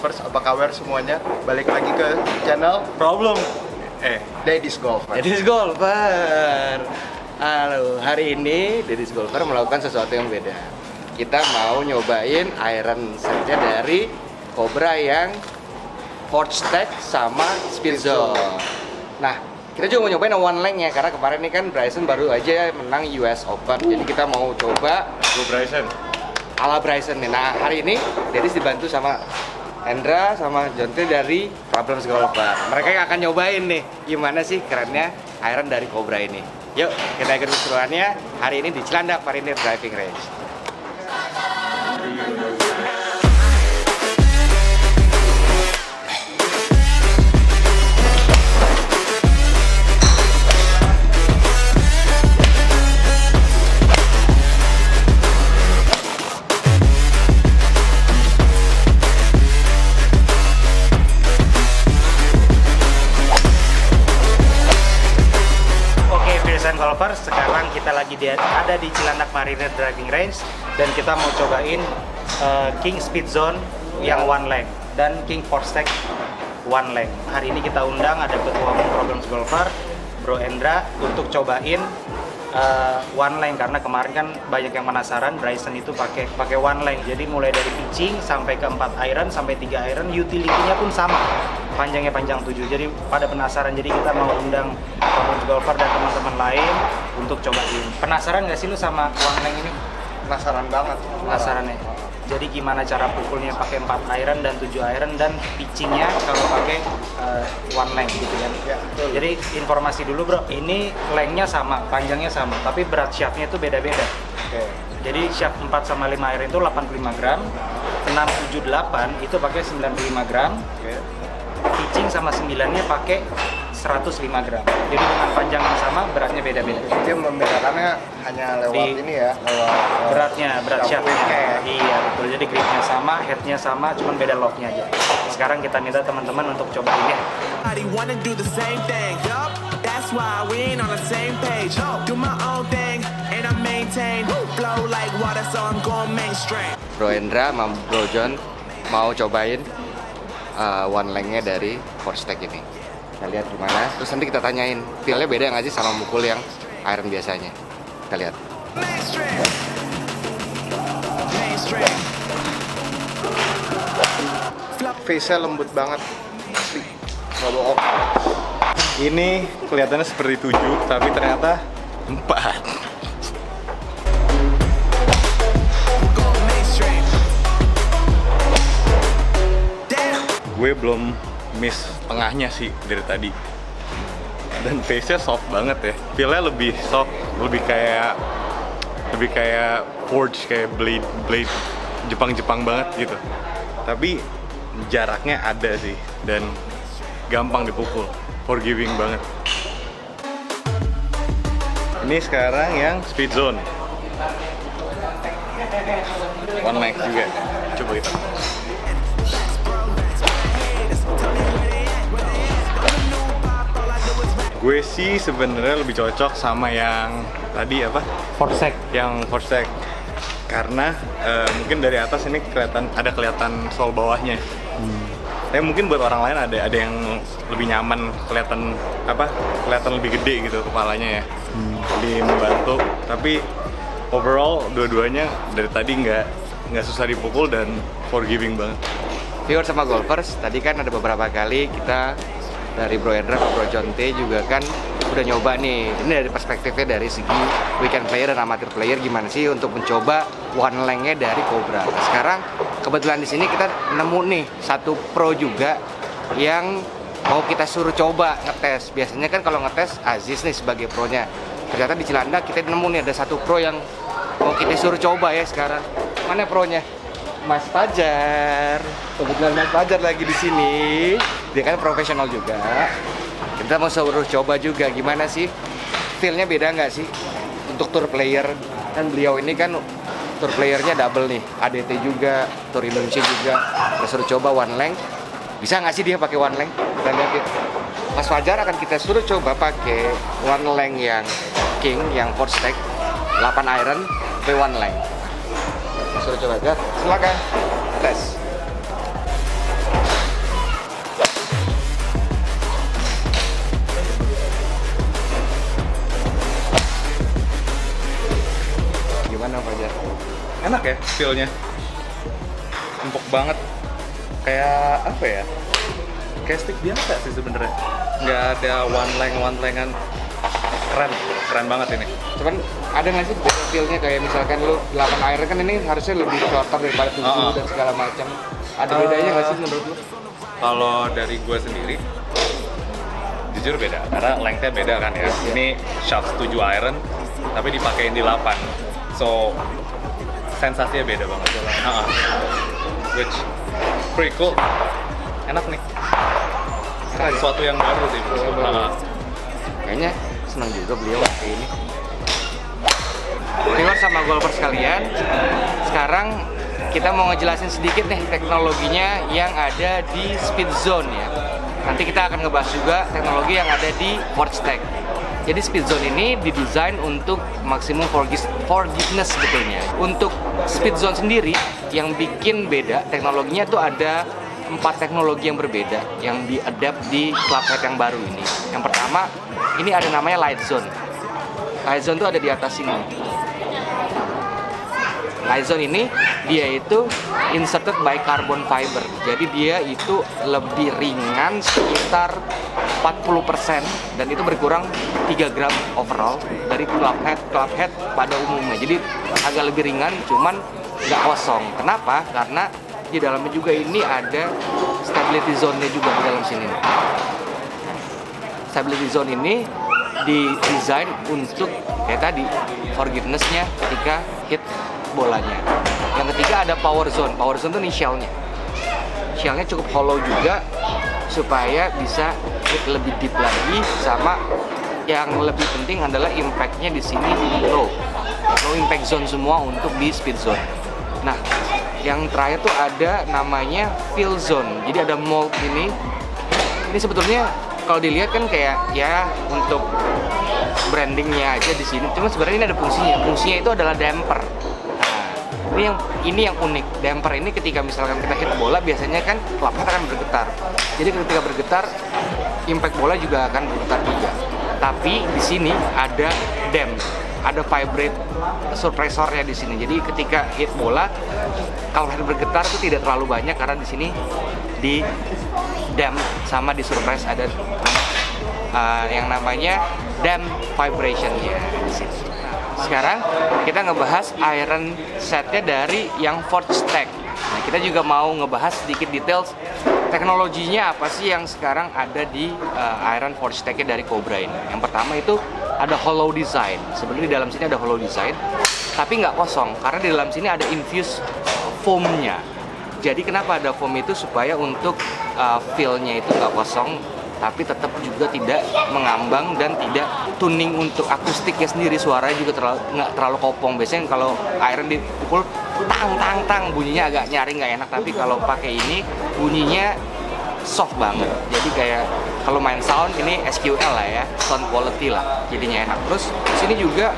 Golfers, apa kabar semuanya? Balik lagi ke channel Problem. Daddy's Golfer. Daddy's Golfer. Halo, hari ini Daddy's Golfer melakukan sesuatu yang beda. Kita mau nyobain iron setnya dari Cobra yang Forge Tech sama Speed Zone. Nah, kita juga mau nyobain one length ya, karena kemarin ini kan Bryson baru aja menang US Open. Jadi kita mau coba Go Bryson. ala Bryson nih. Nah, hari ini Daddy's dibantu sama Hendra sama Jonte dari Problems Golfer. Mereka yang akan nyobain nih gimana sih kerennya iron dari Cobra ini. Yuk, kita ikut keseruannya hari ini di Cilandak Marinir Driving Range. Golfers, sekarang kita lagi ada di Cilandak Marinir Driving Range dan kita mau cobain King Speed Zone yang one length dan King Force Tech one length. Hari ini kita undang ada ketua umum Problems Golfer, Bro Hendra, untuk cobain one length karena kemarin kan banyak yang penasaran Bryson itu pakai one length. Jadi mulai dari pitching sampai ke 4 iron sampai 3 iron, utility-nya pun sama. Panjangnya panjang 7. Jadi pada penasaran, jadi kita mau undang Problems Golfer dan teman-teman lain untuk cobain. Penasaran nggak sih lu sama one length ini? Penasaran banget. Penasaran ya. Jadi gimana cara pukulnya pakai 4 iron dan 7 iron dan pitchingnya kalau pakai one length gitu kan. Ya, betul. Jadi informasi dulu bro, ini lengthnya sama, panjangnya sama, tapi berat shaftnya itu beda-beda. Oke. Jadi shaft 4 sama 5 iron itu 85 gram, 6, 7, 8 itu pakai 95 gram, Oke. pitching sama 9-nya pakai 105 gram. Jadi dengan panjang yang sama, beratnya beda-beda. Dia membedakannya hanya lewat ini ya, lewat Berat shaftnya. gripnya. Iya betul. Jadi gripnya sama, headnya sama, cuman beda lock-nya aja. Sekarang kita minta teman-teman untuk cobain ya. Everybody wanna do the same thing. Yup, that's why we ain't on the same page. Do my own thing and I maintain. Flow like water, so I'm going mainstream. Bro Hendra sama Bro John mau cobain one length-nya dari Force Tech ini. Kita lihat gimana. Terus nanti kita tanyain, feel-nya beda nggak sih sama mukul yang iron biasanya. Kita lihat. Mainstream. Mainstream. Face-nya lembut banget. Asli. Nggak bohong. Ini kelihatannya seperti 7, tapi ternyata 4. Going mainstream. Damn. Gue belum miss tengahnya sih dari tadi. Dan face-nya soft banget ya. Feel-nya lebih soft, lebih kayak forge, kayak blade Jepang banget gitu. Tapi jaraknya ada sih dan gampang dipukul, forgiving banget. Ini sekarang yang Speed Zone, one length juga. Coba kita. Gue sih sebenarnya lebih cocok sama yang tadi apa? Force Tech. Yang Force Tech. Karena mungkin dari atas ini kelihatan sol bawahnya. Tapi mungkin buat orang lain ada yang lebih nyaman, kelihatan lebih gede gitu kepalanya ya. Lebih membantu. Tapi overall dua-duanya dari tadi nggak susah dipukul dan forgiving banget. Viewer sama golfers, tadi kan ada beberapa kali kita dari Bro Hendra ke Bro Jonte juga kan udah nyoba nih. Ini dari perspektifnya dari segi weekend player dan amateur player gimana sih untuk mencoba one length-nya dari Cobra. Nah, sekarang kebetulan di sini kita nemu nih satu pro juga yang mau kita suruh coba ngetes. Biasanya kan kalau ngetes Aziz nih sebagai pro-nya. Ternyata di Cilandak kita nemu nih ada satu pro yang mau kita suruh coba ya sekarang. Mana pro-nya? Mas Fajar. Kebetulan Mas Fajar lagi di sini. Dia kan profesional juga. Kita mau suruh coba juga gimana sih? Feel-nya beda nggak sih untuk tour player? Kan beliau ini kan tour playernya double nih, ADT juga, Tour Indonesia juga. Kita suruh coba one length. Bisa nggak sih dia pakai one length? Kita lihat ya. Mas Fajar akan kita suruh coba pakai one length yang King, yang Force Tech 8 iron, sampai one length. Kita suruh coba, Gar. Silakan tes. enak ya feel-nya, empuk banget, kayak apa ya, kayak stick biasa sih sebenarnya, nggak ada one-lengan, keren banget ini. Cuman ada nggak sih beda feel-nya kayak misalkan lu 8 iron kan ini harusnya lebih shorter daripada 7 dan segala macam. Ada bedanya nggak sih menurut lu? Kalau dari gue sendiri, jujur beda, karena length-nya beda kan ya. Ini shaft 7 iron, tapi dipakein di 8, so sensasinya beda banget. Which pretty cool, enak nih. Sesuatu yang baru sih. Kayaknya senang juga beliau kayak ini. Viewers sama golfer sekalian, sekarang kita mau ngejelasin sedikit nih teknologinya yang ada di Speed Zone ya. Nanti kita akan ngebahas juga teknologi yang ada di ForgeTech. Jadi Speed Zone ini didesain untuk maksimum forgiveness sebetulnya. Untuk Speed Zone sendiri yang bikin beda teknologinya tuh ada 4 teknologi yang berbeda yang diadapt di clubhead yang baru ini. Yang pertama, ini ada namanya Light Zone. Light Zone tuh ada di atas sini. Light Zone ini dia itu inserted by carbon fiber. Jadi dia itu lebih ringan sekitar 40% dan itu berkurang 3 gram overall dari clubhead pada umumnya. Jadi agak lebih ringan, cuman nggak kosong. Kenapa? Karena di dalamnya juga ini ada stability zone-nya juga di dalam sini. Stability zone ini didesain untuk kayak tadi forgiveness-nya ketika hit bolanya. Yang ketiga ada power zone. Power zone itu nih shell-nya. Shell-nya cukup hollow juga supaya bisa hit lebih deep lagi, sama yang lebih penting adalah impact-nya di sini low impact zone semua untuk di speed zone. Nah, yang terakhir tuh ada namanya fill zone. Jadi ada mold ini. Ini sebetulnya kalau dilihat kan kayak ya untuk brandingnya aja di sini. Cuma sebenarnya ini ada fungsinya. Fungsinya itu adalah damper. Nah, ini yang unik. Damper ini ketika misalkan kita hit bola biasanya kan clubhead akan bergetar. Jadi ketika bergetar, impact bola juga akan bergetar juga. Tapi di sini ada dam, ada vibrate suppressornya di sini. Jadi ketika hit bola, kalau bergetar itu tidak terlalu banyak karena di sini di dam sama di suppress ada yang namanya dam vibration-nya di sini. Sekarang kita ngebahas iron setnya dari yang ForgeTech. Nah, kita juga mau ngebahas sedikit details teknologinya apa sih yang sekarang ada di iron ForgeTech-nya dari Cobra ini. Yang pertama itu ada hollow design. Sebenarnya di dalam sini ada hollow design, tapi nggak kosong karena di dalam sini ada infused foam-nya. Jadi kenapa ada foam itu supaya untuk feel-nya itu nggak kosong, tapi tetap juga tidak mengambang dan tidak tuning untuk akustiknya sendiri. Suaranya juga nggak terlalu kopong. Biasanya kalau iron dipukul tang bunyinya agak nyaring, nggak enak. Tapi kalau pakai ini bunyinya soft banget. Jadi kayak kalau main sound ini SQL lah ya, sound quality lah, jadinya enak. Terus di sini juga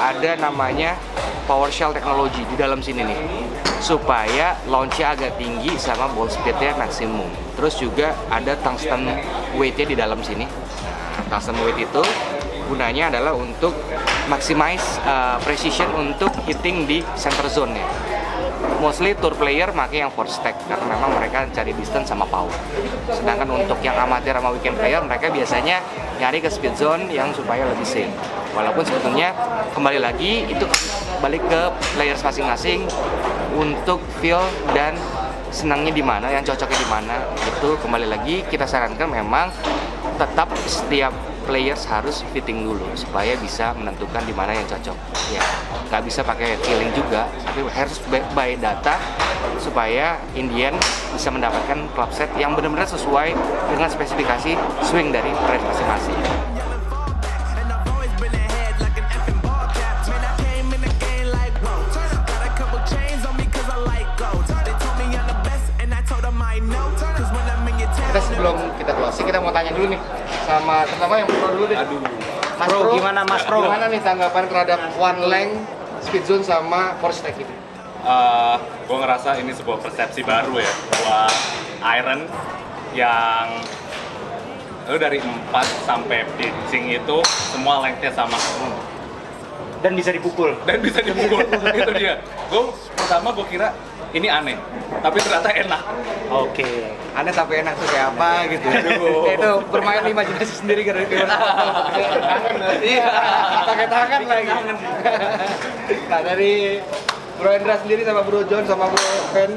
ada namanya PowerShell teknologi di dalam sini nih, supaya launch-nya agak tinggi sama ball speed-nya maksimum. Terus juga ada tungsten weight-nya di dalam sini. Nah, tungsten weight itu gunanya adalah untuk maximize precision untuk hitting di center zone-nya. Mostly tour player pakai yang ForgeTech karena memang mereka cari distance sama power. Sedangkan untuk yang amatir sama weekend player, mereka biasanya nyari ke speed zone yang supaya lebih safe. Walaupun sebetulnya kembali lagi itu balik ke players masing-masing untuk feel dan senangnya di mana, yang cocoknya di mana. Itu kembali lagi kita sarankan memang tetap setiap players harus fitting dulu supaya bisa menentukan di mana yang cocok. Ya, nggak bisa pakai feeling juga, tapi harus by data supaya in the end bisa mendapatkan club set yang benar-benar sesuai dengan spesifikasi swing dari player masing-masing. Kita sebelum kita closing, kita mau tanya dulu nih sama terutama yang pro dulu deh. Mas Pro, gimana Mas Pro? Gimana nih tanggapan terhadap one length speed zone sama ForgeTech ini? Gue ngerasa ini sebuah persepsi baru ya, bahwa iron yang dari 4 sampai pitching itu semua length-nya sama. Dan bisa dipukul. Itu dia. Pertama gue kira ini aneh, tapi ternyata enak. Oke. Aneh tapi enak tuh kayak apa gitu. Kayak itu bermain imajinasi sendiri karena itu. Iya, pakai tangan lagi. Nah dari Bro Hendra sendiri sama Bro John sama Bro Fen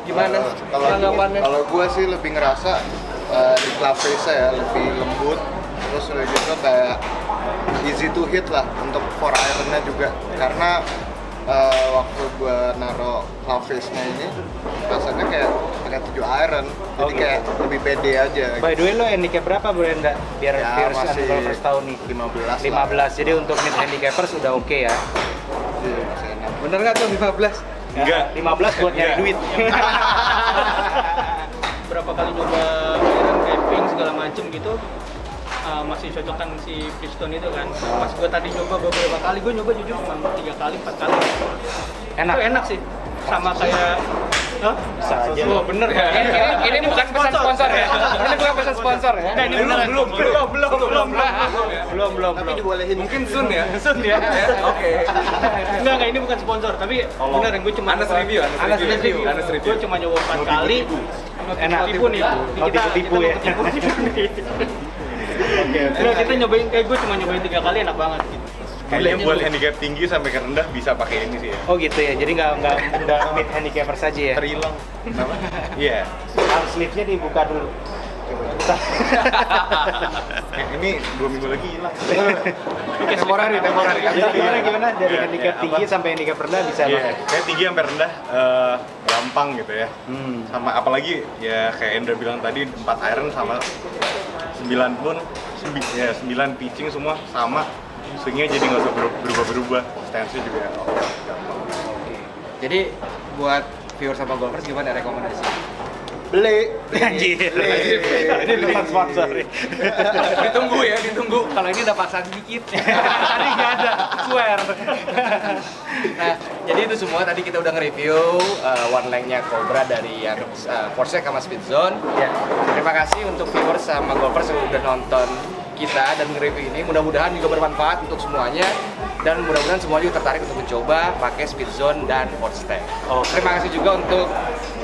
gimana tanggapannya? Kalau gue sih lebih ngerasa di club face ya lebih lembut, terus udah gitu kayak easy to hit lah untuk for iron-nya juga, karena waktu gue naro club face-nya ini rasanya kayak pakai 7 iron, jadi kayak lebih pede aja. By the way, lo handicap berapa Bro Hendra? Biar Ya, viewers dan masih golfers tahu nih. 15 15, jadi untuk mid handicapers udah oke ya? Iya, masih enak. Bener nggak tuh 15? Enggak. 15 buat nyari Iya. duit. Berapa kali nyoba iron camping segala macem gitu, masih cocokan si piston itu kan. Pas gue tadi nyoba beberapa kali, gue nyoba jujur cuma 3 kali 4 kali. Enak? Itu enak sih, sama kayak Bisa aja. oh bener ya. Ini bukan pesan sponsor ya? Ini bukan pesan sponsor ya? Nah, ini belum. Tapi dibolehin. Mungkin soon ya. Sun ya. Oke. Enggak, ini bukan sponsor, tapi bener yang gue cuma Anas review. Gue cuma nyoba 4 kali. Enak. Tipu nih. Oh, tipu ya. Oke. Udah kita nyobain, gue cuma nyobain 3 kali enak banget gitu. Kayaknya buat handicap tinggi sampai ke rendah bisa pakai ini sih ya. Oh gitu ya, jadi nggak mid handicapers saja ya? Terhilang. Kenapa? Iya. Arm sleeve-nya dibuka dulu. Ini 2 minggu lagi hilang. Temporary. Jadi gimana dari Iya, handicap iya, tinggi apa? sampai handicap rendah bisa Iya, pakai? kayak tinggi sampai rendah gampang gitu ya. Sama apalagi ya kayak Endra bilang tadi 4 iron sama 9 pun 9 pitching semua sama. Swingnya jadi nggak usah berubah-berubah, stance-nya juga gampang. Jadi buat viewers sama golfers gimana rekomendasi? Beli. Anjir. Ini bukan sponsor. Ditunggu. Kalau ini udah paksaan dikit. Tadi nggak ada, swear. Nah, jadi itu semua tadi kita udah nge-review one length-nya Cobra dari yang Force sama Speed Zone. Ya. Terima kasih untuk viewers sama golfers yang udah nonton kita dan nge-review ini. Mudah-mudahan juga bermanfaat untuk semuanya dan mudah-mudahan semua juga tertarik untuk mencoba pakai Speed Zone dan Force Tech. Oh. Terima kasih juga untuk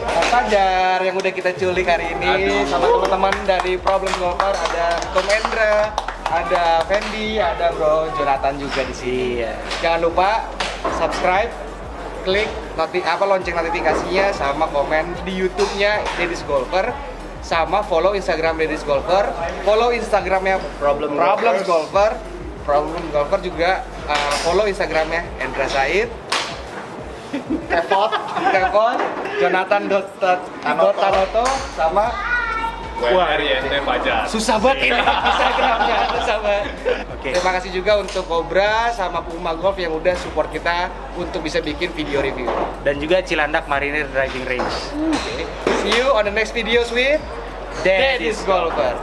Fajar yang udah kita culik hari ini sama teman-teman dari Problem Golfer, ada Tom Endra, ada Fendi, ada Bro Jonathan juga di sini. Iya. Jangan lupa subscribe, klik lonceng notifikasinya sama komen di YouTube-nya Deddy's Golfer, sama follow Instagram Deddy's Golfer, follow Instagramnya Problems Golfer, juga follow Instagramnya Endra Said, Kevot, Jonathan Tanoto, sama susah banget ini Instagramnya, susah banget. Oke. Terima kasih juga untuk Cobra sama Puma Golf yang udah support kita untuk bisa bikin video review. Dan juga Cilandak Mariner Driving Range. See you on the next videos with Daddy's Golfer.